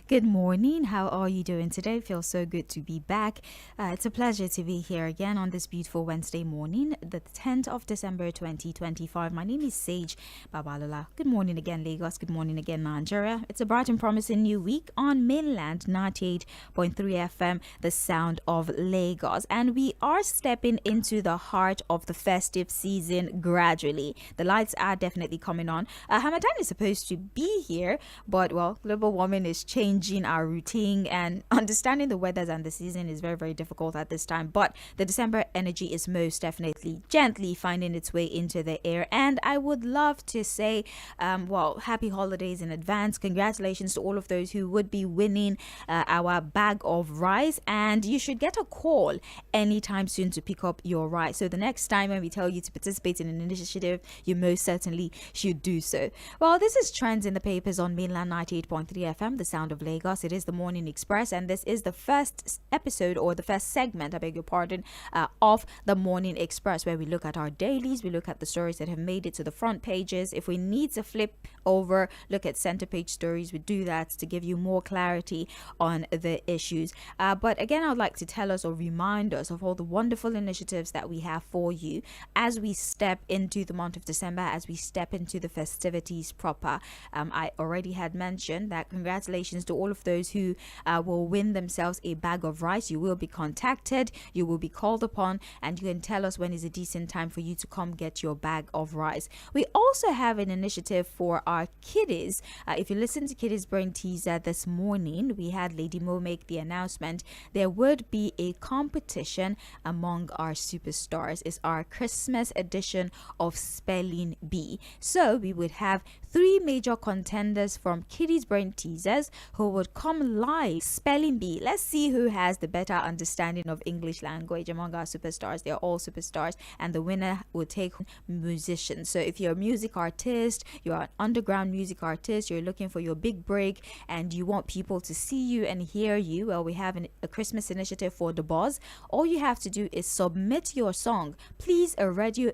Good morning. How are you doing today? Feels so good to be back. It's a pleasure to be here again on this beautiful Wednesday morning, the 10th of December 2025. My name is Sage Babalola. Good morning again, Lagos. Good morning again, Nigeria. It's a bright and promising new week on mainland 98.3 FM, the sound of Lagos. And we are stepping into the heart of the festive season gradually. The lights are definitely coming on. Hamadan is supposed to be here, but well, global warming is changing our routine, and understanding the weathers and the season is very, very difficult at this time. But the December energy is most definitely gently finding its way into the air. And I would love to say, happy holidays in advance. Congratulations to all of those who would be winning our bag of rice. And you should get a call anytime soon to pick up your rice. So the next time when we tell you to participate in an initiative, you most certainly should do so. Well, this is Trends in the Papers on mainland 98.3 FM, the sound of Lagos. It is the Morning Express, and this is the first episode, or the first segment, I beg your pardon, of the Morning Express, where we look at our dailies, we look at the stories that have made it to the front pages. If we need to flip over, look at center page stories, we do that to give you more clarity on the issues. But again, I would like to tell us or remind us of all the wonderful initiatives that we have for you as we step into the month of December, as we step into the festivities proper. I already had mentioned that congratulations to all of those who will win themselves a bag of rice. You will be contacted, you will be called upon, and you can tell us when is a decent time for you to come get your bag of rice. We also have an initiative for our kiddies. If you listen to Kiddies Brain Teaser this morning, we had Lady Mo make the announcement there would be a competition among our superstars. It's our Christmas edition of Spelling Bee. So we would have 3 major contenders from Kiddies Brain Teasers who would come live spelling bee. Let's see who has the better understanding of English language among our superstars. They're all superstars, and the winner will take musicians. So if you're a music artist, you're an underground music artist, you're looking for your big break, and you want people to see you and hear you, well, we have a Christmas initiative for the buzz. All you have to do is submit your song. Please, a radio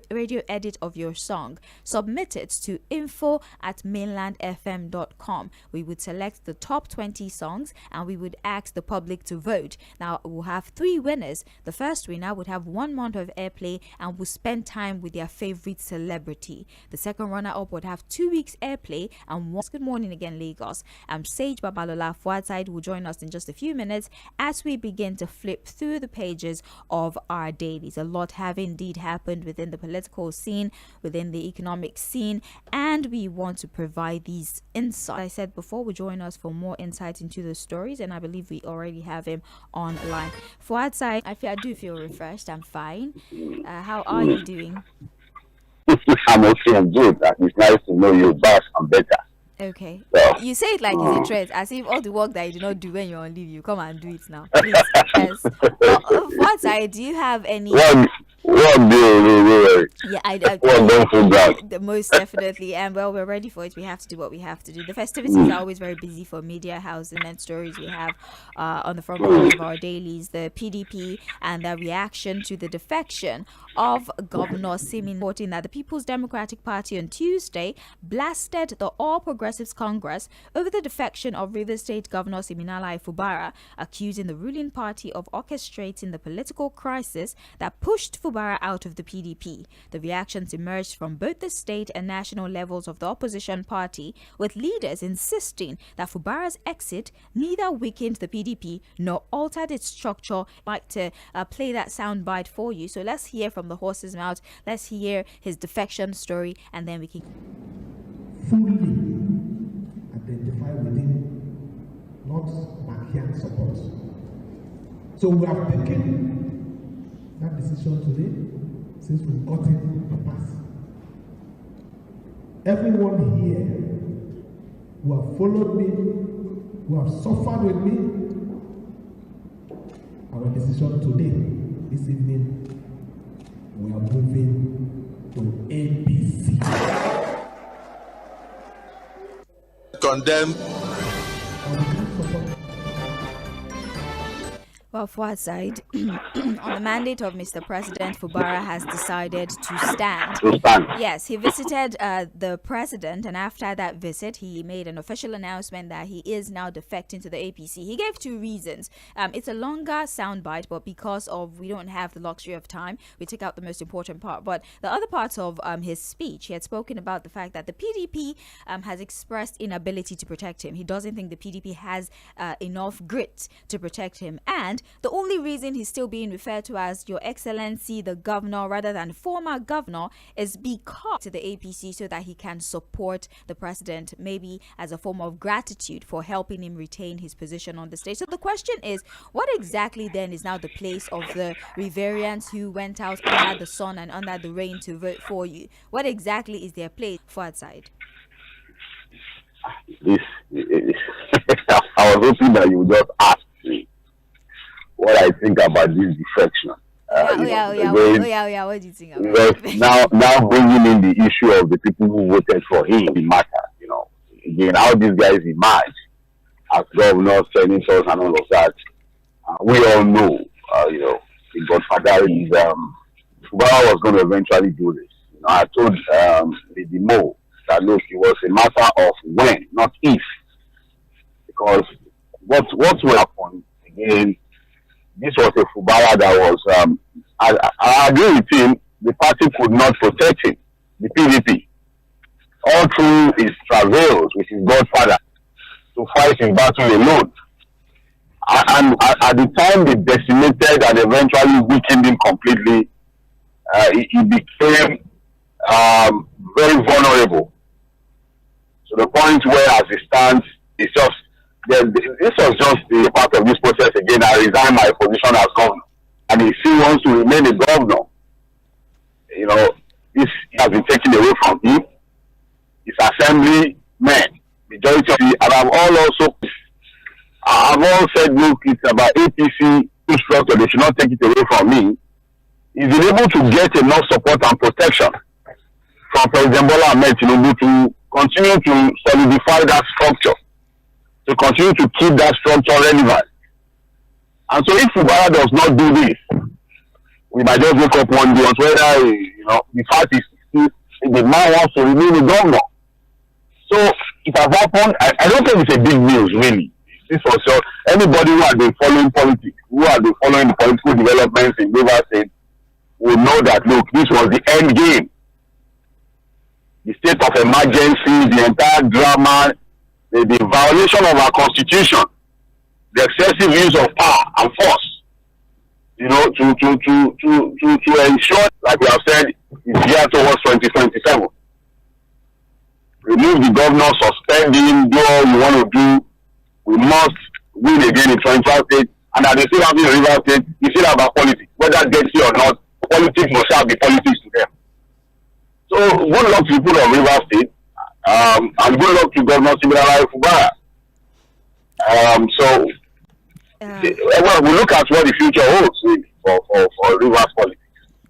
edit of your song. Submit it to info@mainlandfm.com. We would select the top 20 songs and we would ask the public to vote. Now, we'll have 3 winners. The first winner would have 1 month of airplay and will spend time with their favorite celebrity. The second runner-up would have 2 weeks airplay and once. Good morning again, Lagos. I'm Sage Babalola. Fuadside will join us in just a few minutes as we begin to flip through the pages of our dailies. A lot have indeed happened within the political scene, within the economic scene, and we want to provide these insights. I said before, will join us for more insight into the stories, and I believe we already have him online. Fuadside, I do feel refreshed. I'm fine. How are you doing? I'm okay and good. It's nice to know you back and better. Okay. So, you say it like it's a threat, as if all the work that you do not do when you're on leave, you come and do it now. Please. Yes. Fuadside, do you have any... Yeah, most definitely. And well, we're ready for it. We have to do what we have to do. The festivities are always very busy for media houses and stories we have on the front page of our dailies. The PDP and the reaction to the defection of Governor Simin, reporting that the People's Democratic Party on Tuesday blasted the All Progressives Congress over the defection of Rivers State Governor Siminala Fubara, accusing the ruling party of orchestrating the political crisis that pushed Fubara out of the PDP. The reactions emerged from both the state and national levels of the opposition party, with leaders insisting that Fubara's exit neither weakened the PDP nor altered its structure. I'd like to play that soundbite for you. So let's hear from the horse's mouth. Let's hear his defection story, and then we can fully identify within, not backyard support. So we have taken that decision today since we've gotten the pass. Everyone here who have followed me, who have suffered with me, our decision today, this evening, we are moving to ABC. Condemn. Well, Fuad side, on the mandate of Mr. President, Fubara has decided to stand. To stand. Yes, he visited the president, and after that visit, he made an official announcement that he is now defecting to the APC. He gave two reasons. It's a longer soundbite, but because of we don't have the luxury of time, we took out the most important part. But the other parts of his speech, he had spoken about the fact that the PDP has expressed inability to protect him. He doesn't think the PDP has enough grit to protect him, and the only reason he's still being referred to as Your Excellency, the governor, rather than former governor, is because to the APC so that he can support the president, maybe as a form of gratitude for helping him retain his position on the stage. So the question is, what exactly then is now the place of the Riverians who went out under the sun and under the rain to vote for you? What exactly is their place for outside? This, I was hoping that you would just ask me what I think about this defection. What do you think about it? Now bringing in the issue of the people who voted for him, it matters. Again, how these guys emerge as governors, senators, and all of that. We all know, the Godfather is Fubara was going to eventually do this. I told the Mo that look, it was a matter of when, not if, because what will happen again. This was a Fubara that was, I agree with him, the party could not protect him, the PDP, all through his travails with his godfather to fight his battle alone. And at the time they decimated and eventually weakened him completely, he became very vulnerable. To the point where, as it stands, it's just, this was just the part of this process again. I resigned my position as governor, and he still wants to remain a governor. This has been taken away from him. His assembly men, majority of the, and I've all said, look, it's about APC structure. They should not take it away from me. He's been able to get enough support and protection from President Bola Ahmed Tinubu to continue to solidify that structure, to continue to keep that structure relevant. And so if Fubara does not do this, we might just wake up one day on whether, the fact is the man wants to remain the governor. So it has happened. I don't think it's a big news, really. This was just anybody who has been following politics, who has been following the political developments in Rivers State will know that, look, this was the end game. The state of emergency, the entire drama, the violation of our constitution, the excessive use of power and force, to ensure, like we have said, it's here towards 2027. Remove the governor, suspend him, do all you want to do. We must win again in 25 states, and at the same time in Rivers State, it's still about politics. Whether gets here or not, politics must have be politics to them. So good luck to people of Rivers State, and good luck to Governor Siminalayi Fubara. We look at what the future holds really, for Rivers politics.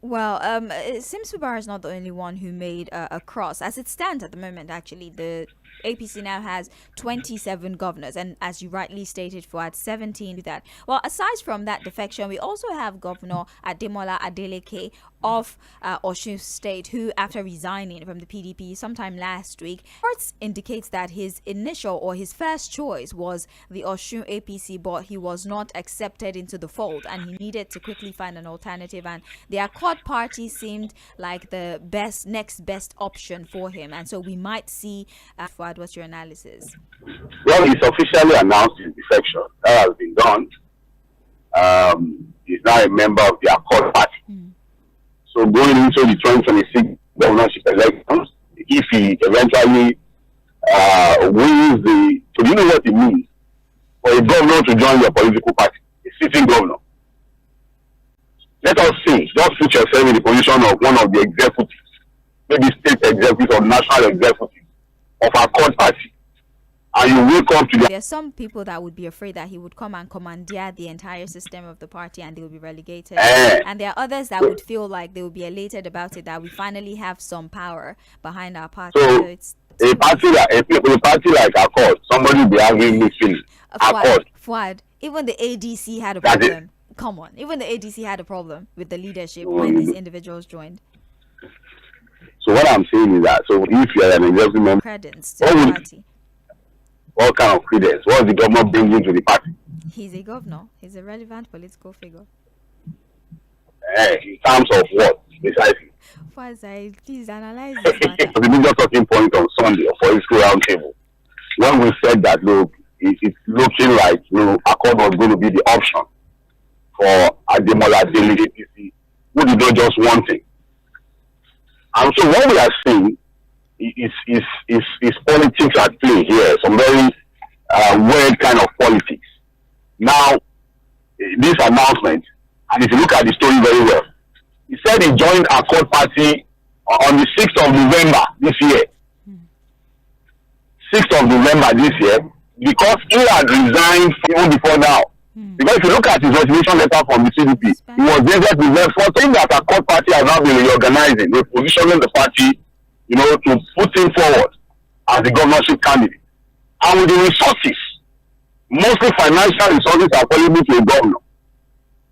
Well, it seems Fubara is not the only one who made a cross. As it stands at the moment, actually, the APC now has 27 governors, and as you rightly stated, Fuad, 17 that. Well, aside from that defection, we also have Governor Ademola Adeleke of Osun State, who, after resigning from the PDP sometime last week, reports indicates that his initial or his first choice was the Osun APC, but he was not accepted into the fold, and he needed to quickly find an alternative. And the Accord Party seemed like the next best option for him, and so we might see. Fuad, what's your analysis? Well, he's officially announced his defection. That has been done. He's now a member of the Accord Party. So going into the 2026 governorship elections, if he eventually wins do you know what it means for a governor to join your political party, a sitting governor? Let us see. Just put yourself in the position of one of the executives, maybe state executive or national executive of Accord Party, and you wake up to There are some people that would be afraid that he would come and commandeer the entire system of the party and they will be relegated. And there are others that would feel like they will be elated about it, that we finally have some power behind our party. So it's a party like Accord, somebody will be having this feeling. Accord. Fuad, even the ADC had a problem. Come on. Even the ADC had a problem with the leadership when these individuals joined. So what I'm saying is that, so if you're an executive member, Credence to the party. what kind of credence? What is the government bringing to the party? He's a governor. He's a relevant political figure. In terms of what? Precisely. Please analyze this matter. The major talking point on Sunday for political roundtable, when we said that, look, it's looking like, Accord was going to be the option for Ademola Dele APC, who did not just one thing. And so what we are seeing is politics at play here, some very weird kind of politics. Now, this announcement, and if you look at the story very well, he said he joined Accord Party on the 6th of November this year. 6th of November this year, because he had resigned even before now. Because if you look at his resignation letter from the CDP, he was dated with them for saying that Accord Party has now been reorganizing, repositioning the party, to put him forward as the governorship candidate. And with the resources, mostly financial resources available to a governor,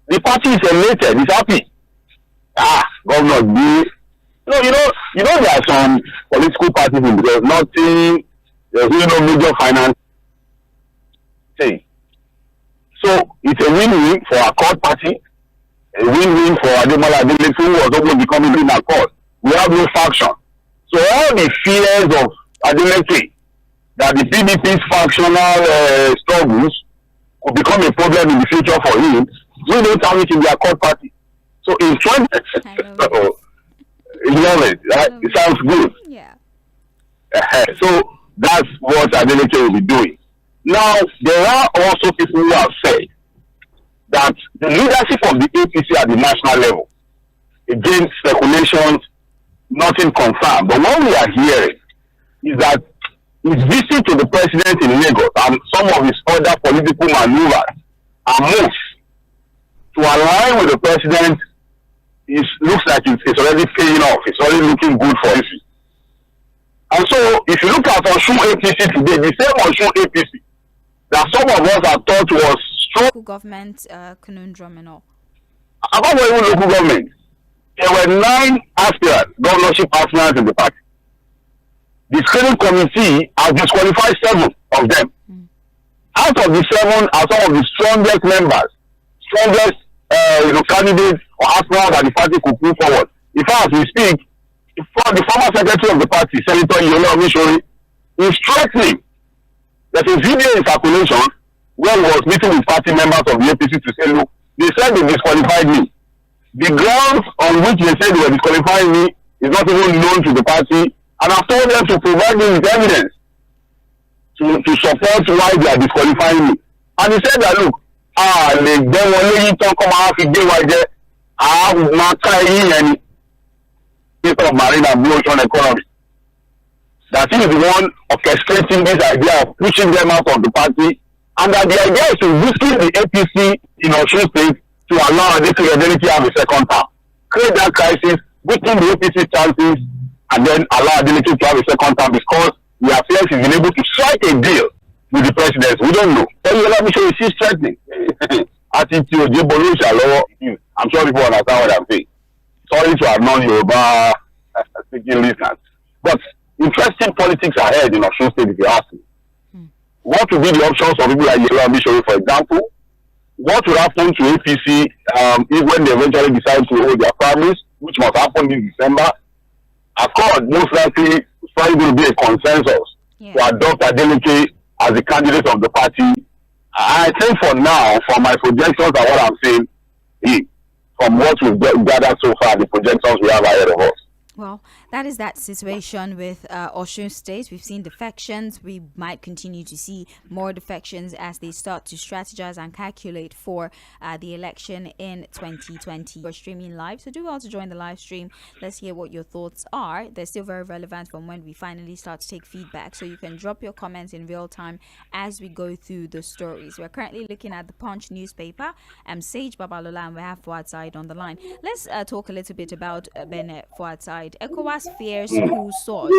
the party is elated, it's happy. Governor B. There are some political parties in there's nothing, there's no major finance thing. So it's a win-win for Accord Party, a win-win for Ademola Dele, who was almost becoming in Accord. We have no faction. So all the fears of Adeleke that the PDP's factional struggles could become a problem in the future for him, we don't have it in the Accord Party. So in 20, you love it, right? It sounds good. Yeah. So that's what Adeleke will be doing. Now, there are also people who have said that the leadership of the APC at the national level, again, speculations, nothing confirmed. But what we are hearing is that his visit to the president in Lagos and some of his other political maneuvers and moves to align with the president looks like it's already paying off. It's already looking good for him. And so, if you look at Osun APC today, the same Osun APC that some of us have thought was strong. Local government conundrum and all. About even local government, there were 9 aspirants, governorship aspirants in the party. The screening committee has disqualified 7 of them. Out of the 7 are some of the strongest members, strongest candidates or aspirants that the party could put forward. In fact, as we speak, the former secretary of the party, Senator Yᴏᴜᴜnᴜ, is threatening. There's a video in circulation where he was meeting with party members of the APC to say, look, they said they disqualified me. The grounds on which they said they were disqualifying me is not even known to the party, and I've told them to provide me with evidence to support why they are disqualifying me. And he said that, look, of marine and blue ocean economy. That he is the one orchestrating this idea of pushing them out of the party, and that the idea is to weaken the APC in Osun State to allow the Tğᴇ to have a second term. Create that crisis, weaken the APC chances, and then allow Adeleke to have a second term, because he appears he's been able to strike a deal with the president. We don't know. But you let me show you, she's threatening. I'm sure people understand what I'm saying. Sorry to have non-Yoruba speaking listeners. But interesting politics ahead in Osun State, if you ask me. What will be the options for people like Yᴏᴜᴜnᴜ, for example? What will happen to APC if when they eventually decide to hold their primaries, which must happen in December? Accord, most likely, it's probably going to be a consensus to adopt Adeleke as the candidate of the party. I think for now, for my projections and what I'm saying, from what we've gathered so far, the projections we have ahead of us. Well, that is that situation with Osun State. We've seen defections. We might continue to see more defections as they start to strategize and calculate for the election in 2020. We're streaming live, so do well to join the live stream. Let's hear what your thoughts are. They're still very relevant from when we finally start to take feedback, so you can drop your comments in real time as we go through the stories. We're currently looking at the Punch newspaper. I'm Sage Babalola, and we have Fuad Said on the line. Let's talk a little bit about Bene Fuad Said. ECOWAS fears coup surge.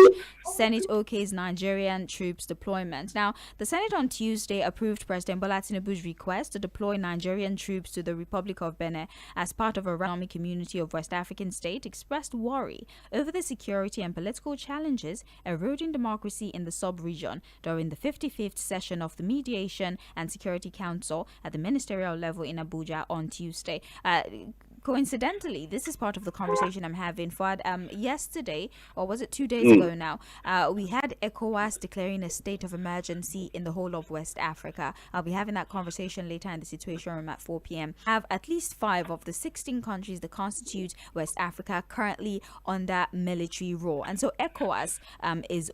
Senate okays Nigerian troops deployment. Now, the Senate on Tuesday approved President Bola Tinubu's request to deploy Nigerian troops to the Republic of Benin as part of a economic community of West African state, expressed worry over the security and political challenges eroding democracy in the sub-region during the 55th session of the Mediation and Security Council at the ministerial level in Abuja on Tuesday. Coincidentally, this is part of the conversation I'm having. Fuad, yesterday, or was it 2 days ago now, we had ECOWAS declaring a state of emergency in the whole of West Africa. I'll be having that conversation later in the Situation Room at 4 p.m. Have at least 5 of the 16 countries that constitute West Africa currently under military rule. And so ECOWAS is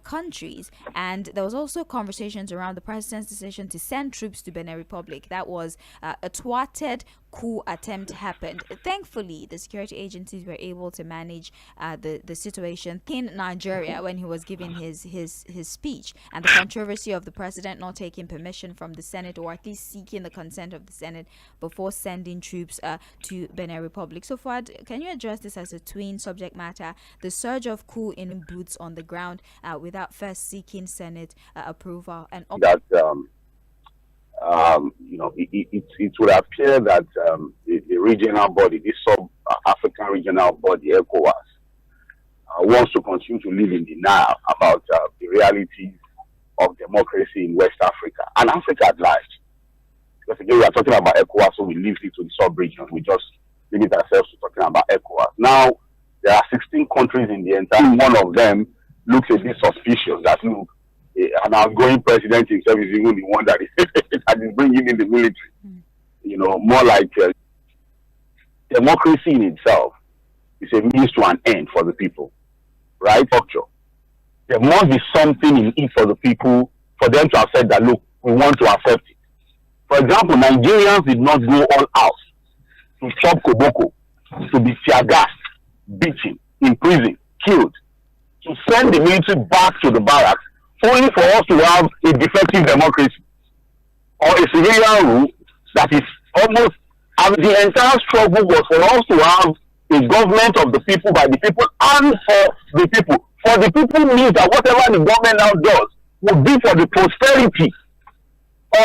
countries. And there was also conversations around the president's decision to send troops to Benin Republic. That was a thwarted coup attempt happened. Thankfully, the security agencies were able to manage the situation in Nigeria when he was giving his speech, and the controversy of the president not taking permission from the Senate, or at least seeking the consent of the Senate before sending troops to Benin Republic. So Fuad, can you address this as a twin subject matter, the surge of coup in boots on the ground without first seeking Senate approval? And that it would appear that the regional body, this sub-African regional body, ECOWAS, wants to continue to live in denial about the realities of democracy in West Africa and Africa at large. Because again, we are talking about ECOWAS, so we leave it to the sub-region. We just limit ourselves to talking about ECOWAS. Now, there are 16 countries in the entire. One of them looks a bit suspicious. That look, an outgoing president himself is even the one that is bringing in the military. More like democracy in itself is a means to an end for the people, right? There must be something in it for the people, for them to have said that, look, we want to accept it. For example, Nigerians did not go all out to chop koboko, to be tear gassed, beaten, imprisoned, killed, to send the military back to the barracks, only for us to have a defective democracy or a civilian rule that is almost. And the entire struggle was for us to have a government of the people, by the people, and for the people. For the people means that whatever the government now does will be for the prosperity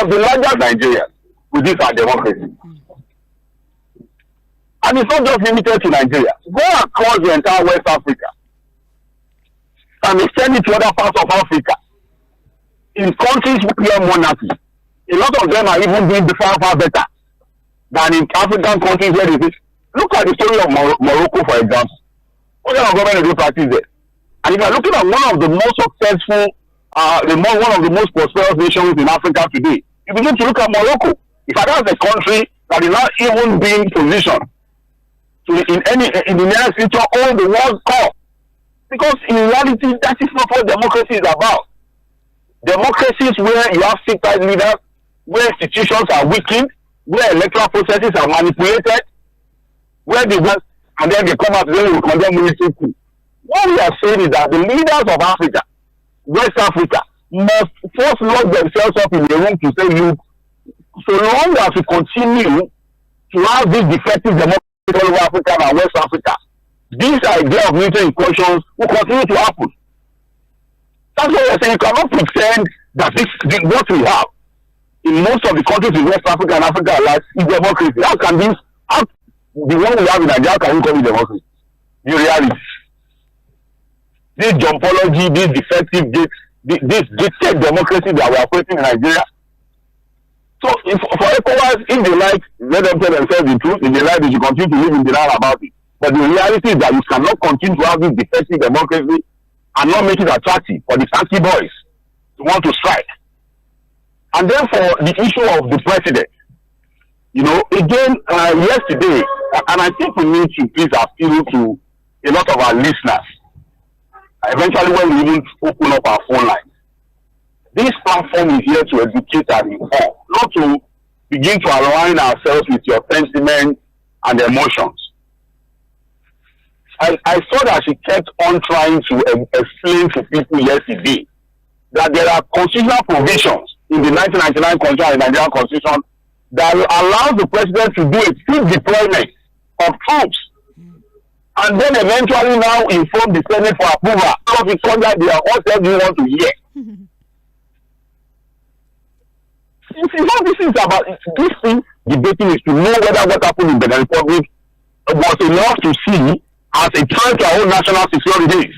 of the larger Nigerians with this our democracy. And it's not just limited to Nigeria. Go across the entire West Africa and extend it to other parts of Africa. In countries with your monarchy, a lot of them are even doing far better than in African countries where they say, look at the story of Morocco, for example. What kind of government do practice there? And if you're looking at one of the most successful, one of the most prosperous nations in Africa today, you begin to look at Morocco. If that's a country that is not even being positioned to in the near future own the World Cup, because in reality that is not what democracy is about. Democracies where you have secret leaders, where institutions are weakened, where electoral processes are manipulated, where they want, and then they come out and they will condemn military coup. What we are saying is that the leaders of Africa, West Africa, must first lock themselves up in the room to say, look, so long as we continue to have this defective democracy all over Africa and West Africa, this idea of military incursions will continue to happen. That's what we're saying. You cannot pretend that what we have in most of the countries in West Africa and Africa alike is democracy. How can the one we have in Nigeria, can we call it democracy? The reality. This jumpology, this defective, this dictated democracy that we are facing in Nigeria. So for ECOWAS, if they like, let them tell themselves the truth. If they like, they should continue to live in denial about it. But the reality is that you cannot continue to have this defective democracy and not make it attractive for the taxi boys to want to strike. And then for the issue of the president, again, yesterday, and I think we need to please appeal to a lot of our listeners, eventually when we even open up our phone lines. This platform is here to educate and inform, not to begin to align ourselves with your sentiments and emotions. I saw that she kept on trying to explain to people yesterday that there are constitutional provisions in the 1999 Constitution and the Nigerian Constitution that allows the president to do a full deployment of troops and then eventually now inform the Senate for approval. All of it comes out there, what else do you want to hear? This is about this thing debating is to know whether what happened in the Republic was enough to see as a threat to our own national security.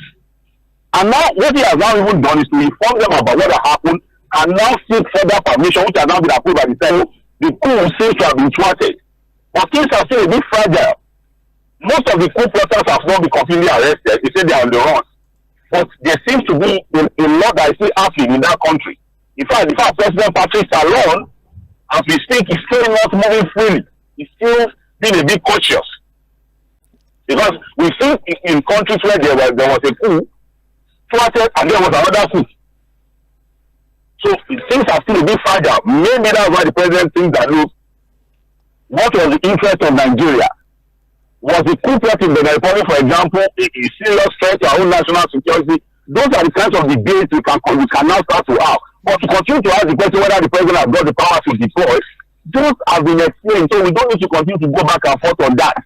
And now what he has now even done is to inform them about what happened and now seek further permission, which has now been approved by the Senate. The coup seems to have been thwarted. But things are still a bit fragile. Most of the coup plotters have not been completely arrested. They say they are on the run. But there seems to be a lot that is still happening in that country. In fact, President Patrice Talon, as we speak, is still not moving freely. He's still being a bit cautious. Because we see in countries where there was a coup, thwarted, and there was another coup. So things are still a bit fragile. Maybe that's why the president thinks that, look, what was the interest of Nigeria? Was the coup plot in the Republic, for example, a serious threat to our own national security? Those are the kinds of debates we can now start to have. But to continue to ask the question whether the president has got the power to deploy, those have been explained, so we don't need to continue to go back and forth on that.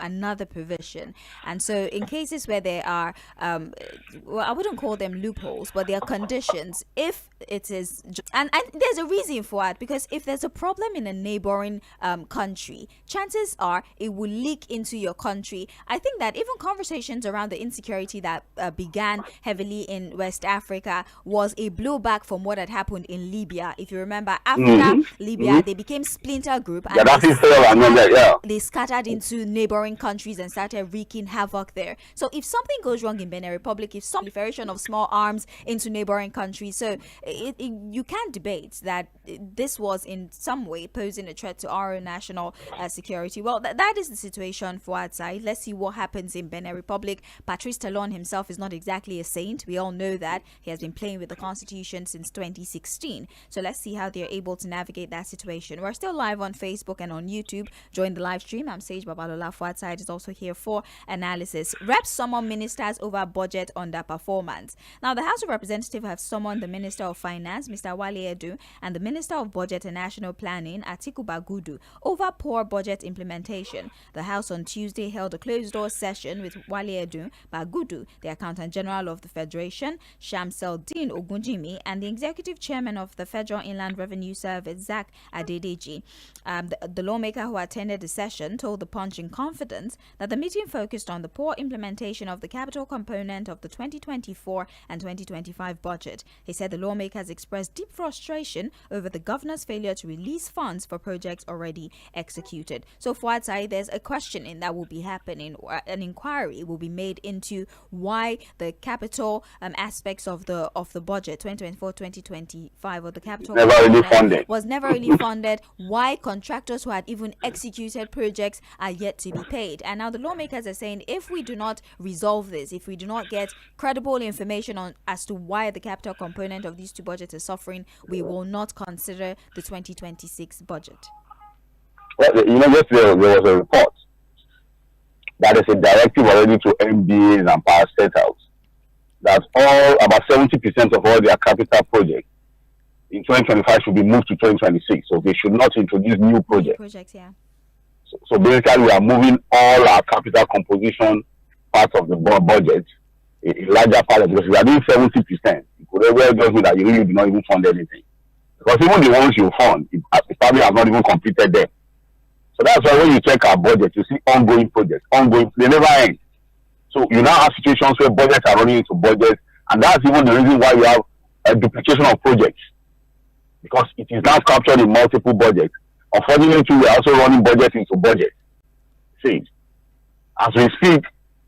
Another provision. And so in cases where there are well, I wouldn't call them loopholes, but there are conditions. If it is, and there's a reason for it, because if there's a problem in a neighboring country, chances are it will leak into your country. I think that even conversations around the insecurity that began heavily in West Africa was a blowback from what had happened in Libya. If you remember, after Libya, they became splinter group, and they scattered into neighboring countries and started wreaking havoc there. So if something goes wrong in Benin Republic, if some proliferation of small arms into neighboring countries, so you can't debate that this was in some way posing a threat to our national security. Well, that is the situation for outside. Let's see what happens in Benin Republic. Patrice Talon himself is not exactly a saint. We all know that. He has been playing with the constitution since 2016. So let's see how they're able to navigate that situation. We're still live on Facebook and on YouTube. Join the live stream. I'm Sage Babalola. Outside is also here for analysis. Reps summon ministers over budget underperformance. Now, the House of Representatives have summoned the Minister of Finance, Mr. Wale Edun, and the Minister of Budget and National Planning, Atiku Bagudu, over poor budget implementation. The House on Tuesday held a closed-door session with Wale Edun, Bagudu, the Accountant General of the Federation, Shamseldine Ogunjimi, and the Executive Chairman of the Federal Inland Revenue Service, Zach Adedeji. The lawmaker who attended the session told the Punch in confidence that the meeting focused on the poor implementation of the capital component of the 2024 and 2025 budget. He said the lawmakers expressed deep frustration over the governor's failure to release funds for projects already executed. So for outside, there's a questioning that will be happening, or an inquiry will be made into why the capital aspects of the budget 2024-2025 or the capital was never really funded, why contractors who had even executed projects are yet to be paid. And now the lawmakers are saying, if we do not resolve this, if we do not get credible information on as to why the capital component of these two budgets is suffering, we will not consider the 2026 budget. Well, yesterday there was a report that is a directive already to MDAs and power setters that about 70% of all their capital projects in 2025 should be moved to 2026. So they should not introduce new projects. Yeah. So basically, we are moving all our capital composition parts of the budget, a larger part of it, because we are doing 70%. You could well just mean that you really do not even fund anything. Because even the ones you fund, it probably have not even completed them. So that's why when you check our budget, you see ongoing projects, they never end. So you now have situations where budgets are running into budgets, and that's even the reason why you have a duplication of projects, because it is now captured in multiple budgets. Unfortunately, we are also running budgets into budgets. See, as we speak,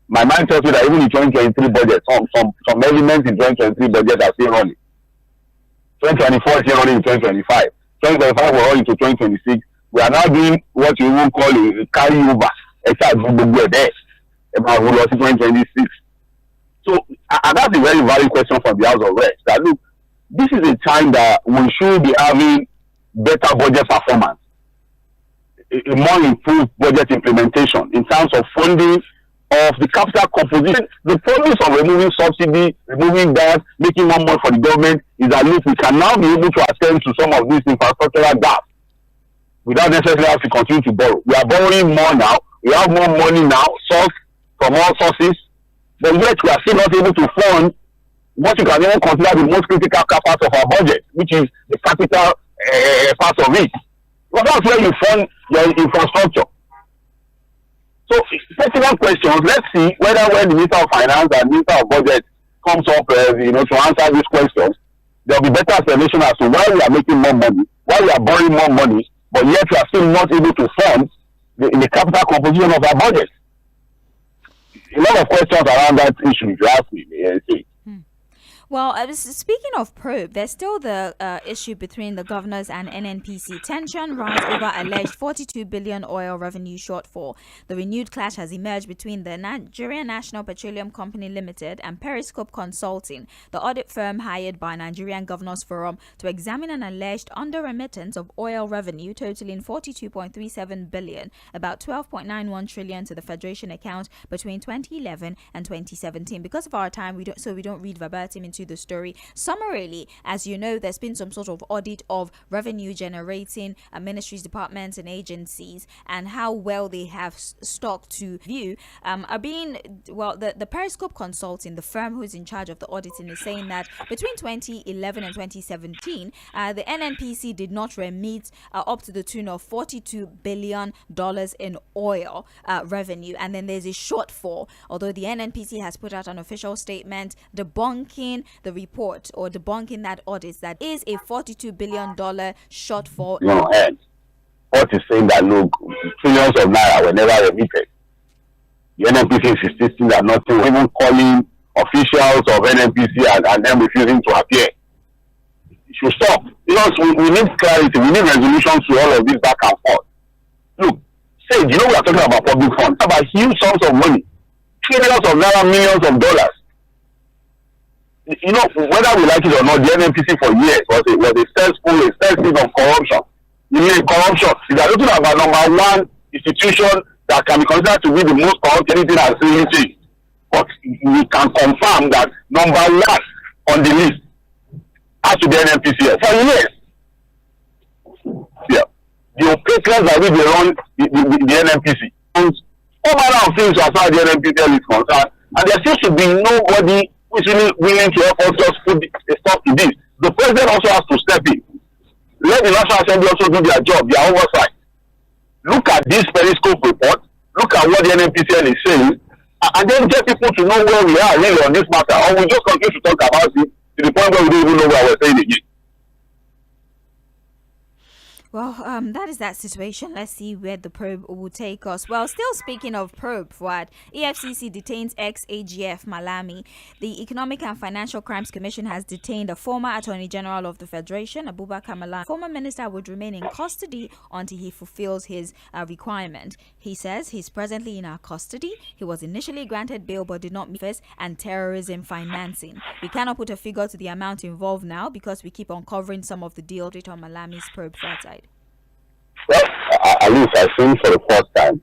my mind tells me that even in 2023 budget, some elements in 2023 budget are still running. 2024 is still running in 2025. 2025 will run into 2026. We are now doing what you will call a carryover. Except about 2026. So, and that's a very valid question from the House of Reps. That look, this is a time that we should be having better budget performance, a more improved budget implementation in terms of funding of the capital composition. The promise of removing subsidy, removing that, making more money for the government is that look, we can now be able to attend to some of these infrastructural gaps without necessarily having to continue to borrow. We are borrowing more now, We have more money now, sourced from all sources, but yet we are still not able to fund what you can even consider the most critical part of our budget, which is the capital part of it. Well, that's where you fund your infrastructure. So, second question, let's see whether when the Minister of Finance and Minister of Budget comes up, to answer these questions, there will be better explanation as to why we are making more money, why we are borrowing more money, but yet we are still not able to fund the capital composition of our budget. A lot of questions around that issue, if you ask me. Well, speaking of probe, there's still the issue between the governors and NNPC. Tension rise over alleged 42 billion oil revenue shortfall. The renewed clash has emerged between the Nigerian National Petroleum Company Limited and Periscope Consulting, the audit firm hired by Nigerian Governors Forum to examine an alleged under-remittance of oil revenue totaling 42.37 billion, about 12.91 trillion to the Federation account between 2011 and 2017. Because of our time, we don't read verbatim into the story. Summarily, as you know, there's been some sort of audit of revenue generating ministries, departments and agencies, and how well they have stock to view the Periscope Consulting, the firm who's in charge of the auditing, is saying that between 2011 and 2017 the NNPC did not remit up to the tune of $42 billion in oil revenue, and then there's a shortfall, although the NNPC has put out an official statement debunking the report or debunking that audit that is a $42 billion shortfall. And what is saying that look, trillions of naira were never remitted. The NNPC is insisting that nothing, even calling officials of NNPC and them refusing to appear. It should stop. Because we need clarity, we need resolutions to all of this back and forth. Look, we are talking about public funds, about huge sums of money, trillions of naira, millions of dollars. Whether we like it or not, the NNPC for years was a cesspool of corruption. You mean corruption? If you are looking about number one institution that can be considered to be the most corrupt anything I've seen, but we can confirm that number one on the list has to be NNPC for years. Yeah. The opaqueness by which they run the NNPC. All manner of things as far as the NNPC is concerned, and there seems to be nobody who is really willing to help us just put a stop to this. The president also has to step in. Let the National Assembly also do their job, their oversight. Look at this Periscope report, look at what the NNPCL is saying, and then get people to know where we are really on this matter, or we just continue to talk about it to the point where we don't even know where we're saying again. Well, that is that situation. Let's see where the probe will take us. Well, still speaking of probe, Fuad, EFCC detains ex-AGF Malami. The Economic and Financial Crimes Commission has detained a former Attorney General of the Federation, Abubakar Malami. Former minister would remain in custody until he fulfills his requirement. He says he's presently in our custody. He was initially granted bail but did not meet this and terrorism financing. We cannot put a figure to the amount involved now because we keep uncovering some of the deals on Malami's probe side. Well, at least I think for the first time,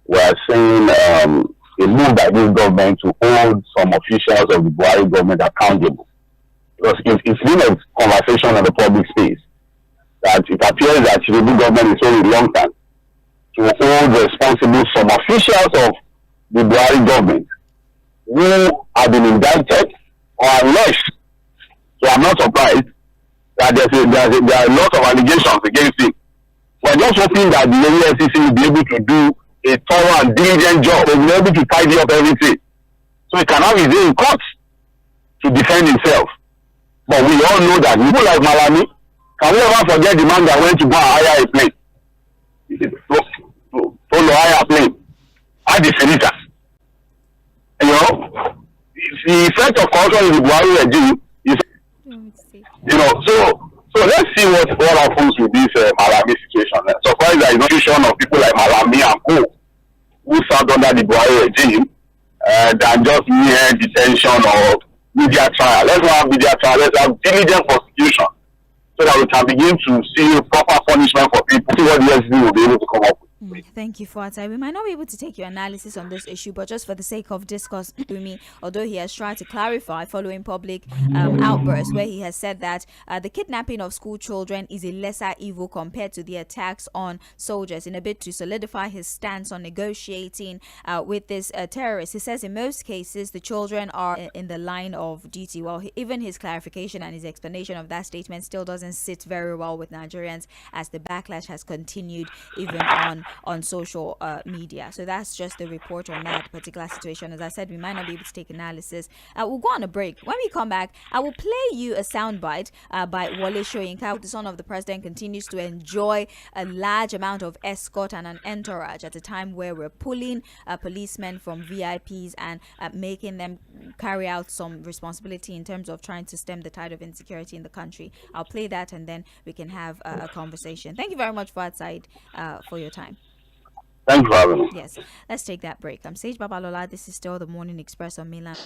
we are seeing a move by this government to hold some officials of the Buhari government accountable. Because it's been a conversation in the public space that it appears that the new government is so reluctant to hold responsible some officials of the Buhari government who have been indicted or arrested. So I'm not surprised that there are a lot of allegations against him. We're just hoping that the EFCC will be able to do a thorough and diligent job. They will be able to tidy up everything. So he can have his day in court to defend himself. But we all know that people like Malami, can we ever forget the man that went to go and hire a plane? To hire a plane. At the senator. The effect of corruption in the Buhari regime is, so let's see what happens with this Malami situation. Surprised that institution of people like Malami and Co. who served under the Buhari regime than just mere detention or media trial. Let's not have media trial. Let's have diligent prosecution so that we can begin to see proper punishment for people. See what the SEC will be able to come up with. Thank you for that. We might not be able to take your analysis on this issue, but just for the sake of discourse, Bumi, although he has tried to clarify following public outbursts where he has said that the kidnapping of school children is a lesser evil compared to the attacks on soldiers, in a bid to solidify his stance on negotiating with this terrorist. He says in most cases the children are in the line of duty. Well, even his clarification and his explanation of that statement still doesn't sit very well with Nigerians, as the backlash has continued even on social media. So that's just the report on that particular situation. As I said, we might not be able to take analysis. We'll go on a break. When we come back, I will play you a soundbite by Wole Soyinka. The son of the president continues to enjoy a large amount of escort and an entourage at a time where we're pulling policemen from VIPs and making them carry out some responsibility in terms of trying to stem the tide of insecurity in the country. I'll play that and then we can have a conversation. Thank you very much, Fadside, for your time. Thank you for having me. Yes, let's take that break. I'm Sage Babalola. This is still the Morning Express on Mainland.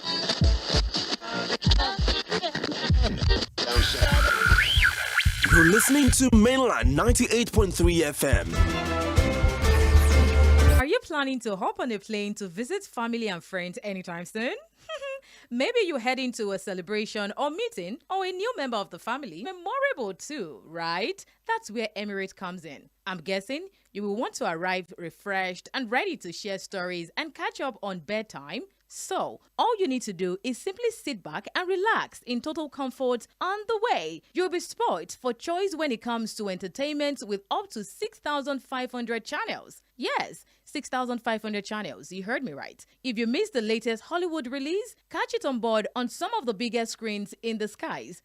You're listening to Mainland 98.3 FM. Are you planning to hop on a plane to visit family and friends anytime soon? Maybe you're heading to a celebration or meeting, or a new member of the family. Memorable too, right? That's where Emirates comes in. I'm guessing you will want to arrive refreshed and ready to share stories and catch up on bedtime. So, all you need to do is simply sit back and relax in total comfort on the way. You'll be spoilt for choice when it comes to entertainment with up to 6,500 channels. Yes, 6,500 channels. You heard me right. If you missed the latest Hollywood release, catch it on board on some of the biggest screens in the skies.